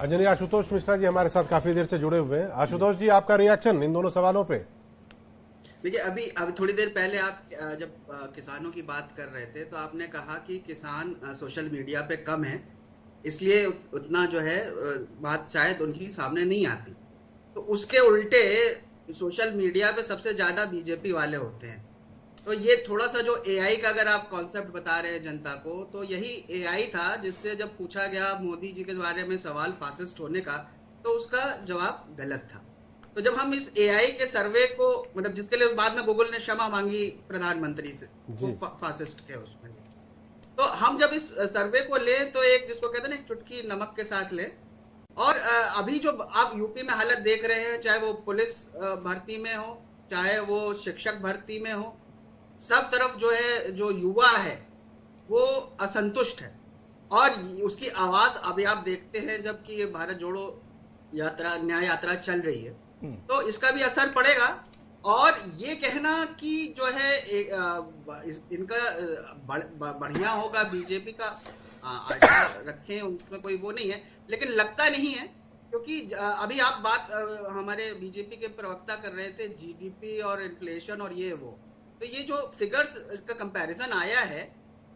अंजनी, आशुतोष मिश्रा जी हमारे साथ काफी देर से जुड़े हुए हैं। आशुतोष जी, आपका रिएक्शन इन दोनों सवालों पे? देखिए, अभी थोड़ी देर पहले आप जब किसानों की बात कर रहे थे तो आपने कहा कि किसान सोशल मीडिया पे कम है, इसलिए उतना जो है बात शायद उनकी सामने नहीं आती। तो उसके उल्टे सोशल मीडिया पे सबसे ज्यादा बीजेपी वाले होते हैं। तो ये थोड़ा सा जो एआई का अगर आप कॉन्सेप्ट बता रहे हैं जनता को, तो यही एआई था जिससे जब पूछा गया मोदी जी के बारे में सवाल फासिस्ट होने का, तो उसका जवाब गलत था। तो जब हम इस एआई के सर्वे को, मतलब जिसके लिए बाद में गूगल ने क्षमा मांगी प्रधानमंत्री से, वो फासिस्ट के उसमें, तो हम जब इस सर्वे को ले तो एक जिसको कहते हैं ना, एक चुटकी नमक के साथ ले। और अभी जो आप यूपी में हालत देख रहे हैं, चाहे वो पुलिस भर्ती में हो, चाहे वो शिक्षक भर्ती में हो, सब तरफ जो है, जो युवा है वो असंतुष्ट है। और उसकी आवाज अभी आप देखते हैं, जबकि ये भारत जोड़ो यात्रा, न्याय यात्रा चल रही है, तो इसका भी असर पड़ेगा। और ये कहना कि जो है इनका बढ़िया होगा, बीजेपी का आशा रखें, उसमें कोई वो नहीं है, लेकिन लगता नहीं है। क्योंकि अभी आप बात हमारे बीजेपी के प्रवक्ता कर रहे थे जीडीपी और इन्फ्लेशन और ये वो, तो ये जो फिगर्स का कंपैरिजन आया है,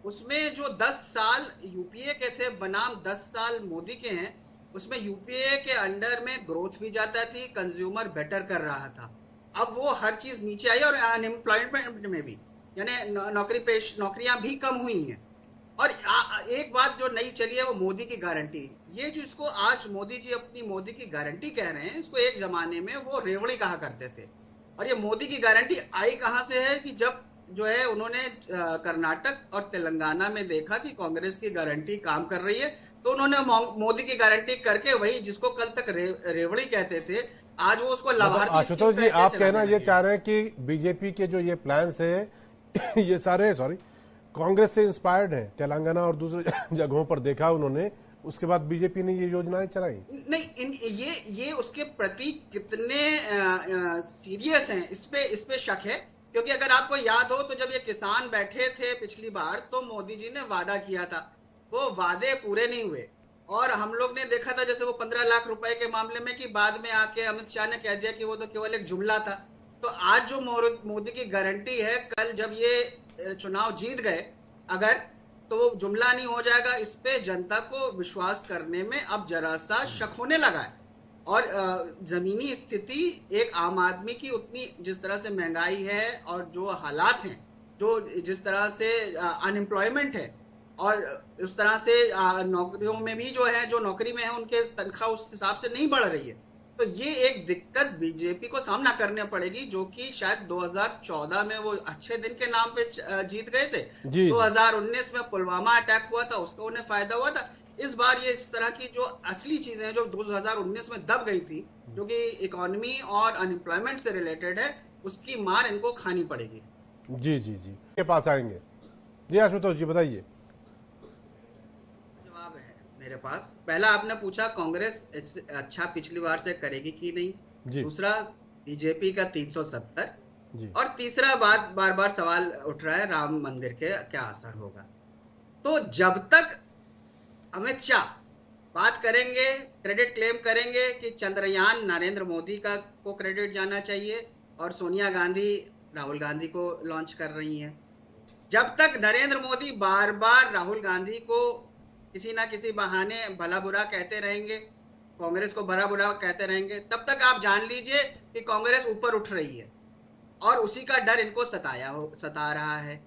उसमें जो 10 साल यूपीए के थे बनाम 10 साल मोदी के हैं, उसमें यूपीए के अंडर में ग्रोथ भी ज्यादा थी, कंज्यूमर बेटर कर रहा था। अब वो हर चीज नीचे आई और अनएम्प्लॉयमेंट में भी, यानी नौकरियां भी कम हुई हैं। और एक बात जो नई चली है वो मोदी की गारंटी। ये जो इसको आज मोदी जी अपनी मोदी की गारंटी कह रहे हैं, इसको एक जमाने में वो रेवड़ी कहा करते थे। और ये मोदी की गारंटी आई कहां से है कि जब जो है उन्होंने कर्नाटक और तेलंगाना में देखा कि कांग्रेस की गारंटी काम कर रही है, तो उन्होंने मोदी की गारंटी करके वही जिसको कल तक रेवड़ी कहते थे, आज वो उसको लाभार्थी। आशुतोष जी, आप कहना ये चाह रहे हैं कि बीजेपी के जो ये प्लान्स है ये सारे कांग्रेस से इंस्पायर्ड है? तेलंगाना और दूसरे जगहों पर देखा उन्होंने, उसके बाद बीजेपी ने ये योजनाएं चलाई? नहीं, ये उसके प्रति कितने सीरियस हैं, इस पे शक है। क्योंकि अगर आपको याद हो तो जब ये किसान बैठे थे पिछली बार, तो मोदी जी ने वादा किया था, वो वादे पूरे नहीं हुए। और हम लोग ने देखा था जैसे वो 15 लाख रुपए के मामले में, कि बाद में आके अमित शाह ने कह दिया कि वो तो केवल एक जुमला था। तो आज जो मोदी की गारंटी है, कल जब ये चुनाव जीत गए अगर, तो वो जुमला नहीं हो जाएगा। इस पे जनता को विश्वास करने में अब जरा सा शक होने लगा है। और जमीनी स्थिति एक आम आदमी की उतनी, जिस तरह से महंगाई है और जो हालात हैं, जो जिस तरह से अनएम्प्लॉयमेंट है, और उस तरह से नौकरियों में भी जो है, जो नौकरी में है उनके तनख्वाह उस हिसाब से नहीं बढ़ रही है। तो ये एक दिक्कत बीजेपी को सामना करनी पड़ेगी, जो कि शायद 2014 में वो अच्छे दिन के नाम पे जीत गए थे। 2019 में पुलवामा अटैक हुआ था, उसका उन्हें फायदा हुआ था। इस बार ये इस तरह की जो असली चीजें हैं जो 2019 में दब गई थी, जो कि इकोनॉमी और अनएम्प्लॉयमेंट से रिलेटेड है, उसकी मार इनको खानी पड़ेगी। जी जी जी, के पास आएंगे। जी आशुतोष जी, बताइए। जवाब है मेरे पास। पहला आपने पूछा कांग्रेस अच्छा पिछली बार से करेगी कि नहीं, दूसरा बीजेपी का 370, और तीसरा बार बार सवाल उठ रहा है राम मंदिर के क्या असर होगा। तो जब तक अमित शाह बात करेंगे, क्रेडिट क्लेम करेंगे कि चंद्रयान नरेंद्र मोदी का को क्रेडिट जाना चाहिए और सोनिया गांधी राहुल गांधी को लॉन्च कर रही हैं, जब तक नरेंद्र मोदी बार बार राहुल गांधी को किसी ना किसी बहाने भला बुरा कहते रहेंगे, कांग्रेस को भला बुरा कहते रहेंगे, तब तक आप जान लीजिए कि कांग्रेस ऊपर उठ रही है। और उसी का डर इनको सता रहा है।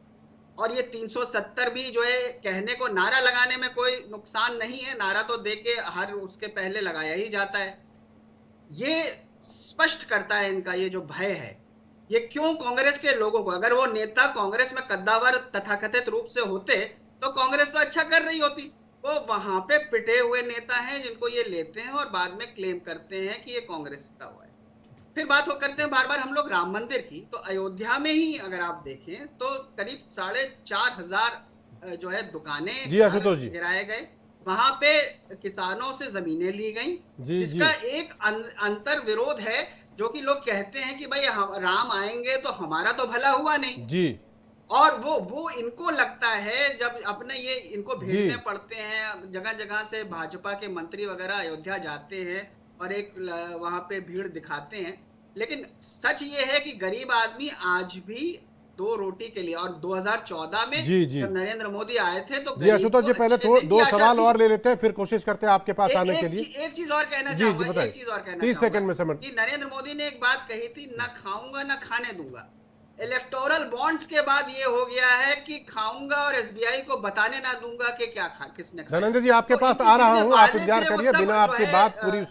और ये 370 भी जो है, कहने को, नारा लगाने में कोई नुकसान नहीं है, नारा तो देके हर उसके पहले लगाया ही जाता है। ये स्पष्ट करता है इनका ये जो भय है, ये क्यों कांग्रेस के लोगों को, अगर वो नेता कांग्रेस में कद्दावर तथाकथित रूप से होते तो कांग्रेस तो अच्छा कर रही होती। वो वहां पे पिटे हुए नेता हैं जिनको ये लेते हैं और बाद में क्लेम करते हैं कि ये कांग्रेस का हुआ है। फिर बात करते हैं बार बार हम लोग राम मंदिर की। तो अयोध्या में ही अगर आप देखें तो करीब 4,500 जो है दुकानें गिराए गए, वहां पे किसानों से जमीनें ली गई, जिसका एक अंतर विरोध है, जो कि लोग कहते हैं कि भाई राम आएंगे तो हमारा तो भला हुआ नहीं जी। और वो इनको लगता है, जब अपने ये इनको भेजने पड़ते हैं जगह जगह से, भाजपा के मंत्री वगैरह अयोध्या जाते हैं और एक वहां पे भीड़ दिखाते हैं, लेकिन सच ये है कि गरीब आदमी आज भी 2 रोटी के लिए, और 2014 में जब नरेंद्र मोदी आए थे तो जी आशुतोष जी, पहले 2 सवाल और ले लेते हैं, फिर कोशिश करते हैं आपके पास आने के लिए। एक चीज और कहना चाहूंगा, एक चीज और कहना 30 सेकंड में समझ कि नरेंद्र मोदी ने एक बात कही थी, ना खाऊंगा ना खाने दूंगा। इलेक्टोरल बॉन्ड्स के बाद ये हो गया है कि खाऊंगा और एसबीआई को बताने ना दूंगा कि क्या किसने खाया। धनंजय जी आपके पास आ रहा हूं, आप इंतजार करिए, बिना आपसे बात पूरी